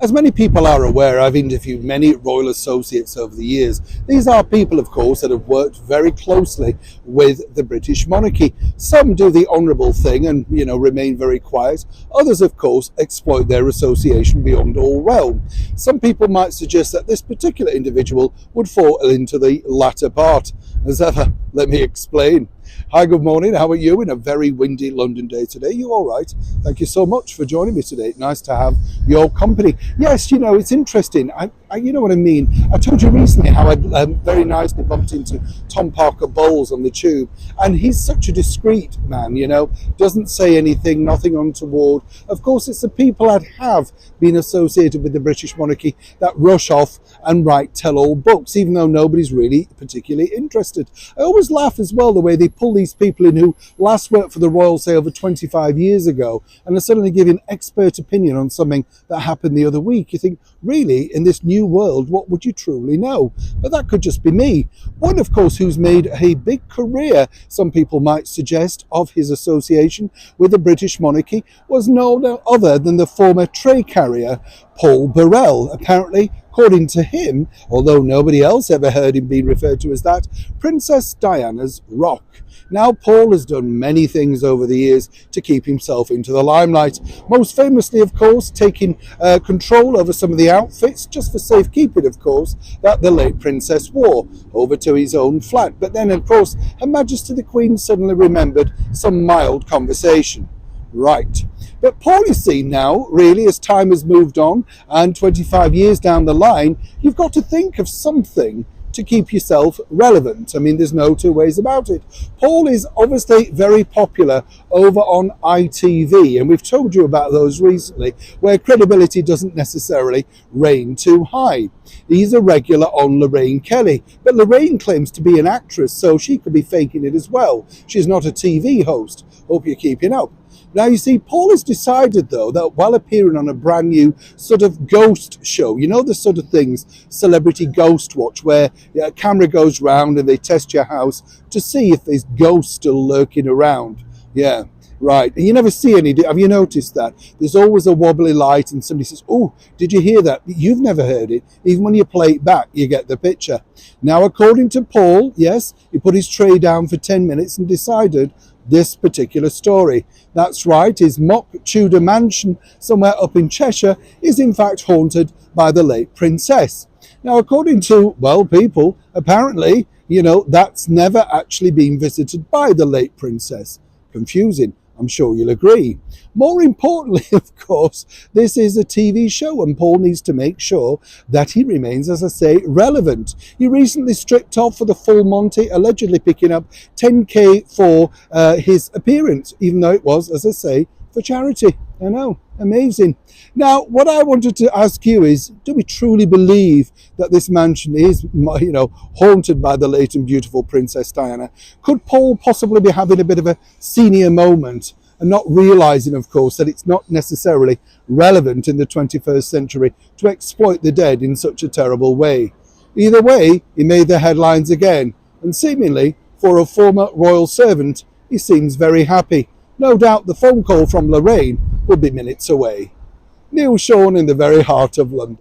As many people are aware, I've interviewed many royal associates over the years. These are people, of course, that have worked very closely with the British monarchy. Some do the honourable thing and, remain very quiet. Others, of course, exploit their association beyond all realm. Some people might suggest that this particular individual would fall into the latter part. As ever, let me explain. Hi, good morning. How are you in a very windy London day today? You all right? Thank you so much for joining me today. Nice to have your company. Yes, it's interesting. You know what I mean. I told you recently how I very nicely bumped into Tom Parker Bowles on the tube, and he's such a discreet man. Doesn't say anything, nothing untoward. Of course, it's the people that have been associated with the British monarchy that rush off and write tell-all books, even though nobody's really particularly interested. I always laugh as well the way they pull these people in who last worked for the royal, say, over 25 years ago, and are suddenly giving expert opinion on something that happened the other week. You think, really, in this new world, what would you truly know? But that could just be me. One, of course, who's made a big career, some people might suggest, of his association with the British monarchy was no other than the former tray carrier, Paul Burrell. Apparently, according to him, although nobody else ever heard him being referred to as that, Princess Diana's rock. Now, Paul has done many things over the years to keep himself into the limelight. Most famously, of course, taking control over some of the outfits, just for safekeeping, of course, that the late princess wore over to his own flat. But then, of course, Her Majesty the Queen suddenly remembered some mild conversation. Right. But Paul is seen now, really, as time has moved on and 25 years down the line, you've got to think of something to keep yourself relevant. I mean, there's no two ways about it. Paul is obviously very popular over on ITV, and we've told you about those recently, where credibility doesn't necessarily reign too high. He's a regular on Lorraine Kelly, but Lorraine claims to be an actress, so she could be faking it as well. She's not a TV host. Hope you're keeping up. Now, you see, Paul has decided, though, that while appearing on a brand new sort of ghost show, the sort of things, Celebrity Ghost Watch, where a camera goes round and they test your house to see if there's ghosts still lurking around. Yeah, right. And you never see any. Have you noticed that? There's always a wobbly light and somebody says, oh, did you hear that? You've never heard it. Even when you play it back, you get the picture. Now, according to Paul, yes, he put his tray down for 10 minutes and decided this particular story. That's right, his mock Tudor mansion somewhere up in Cheshire is in fact haunted by the late princess. Now, according to, people, apparently, that's never actually been visited by the late princess. Confusing, I'm sure you'll agree. More importantly, of course, this is a TV show and Paul needs to make sure that he remains, as I say, relevant. He recently stripped off for the full Monty, allegedly picking up 10k for his appearance, even though it was, as I say, for charity. I know, amazing. Now, what I wanted to ask you is, do we truly believe that this mansion is, haunted by the late and beautiful Princess Diana? Could Paul possibly be having a bit of a senior moment and not realizing, of course, that it's not necessarily relevant in the 21st century to exploit the dead in such a terrible way? Either way, he made the headlines again, and seemingly, for a former royal servant, he seems very happy. No doubt the phone call from Lorraine will be minutes away. Neil Sean in the very heart of London.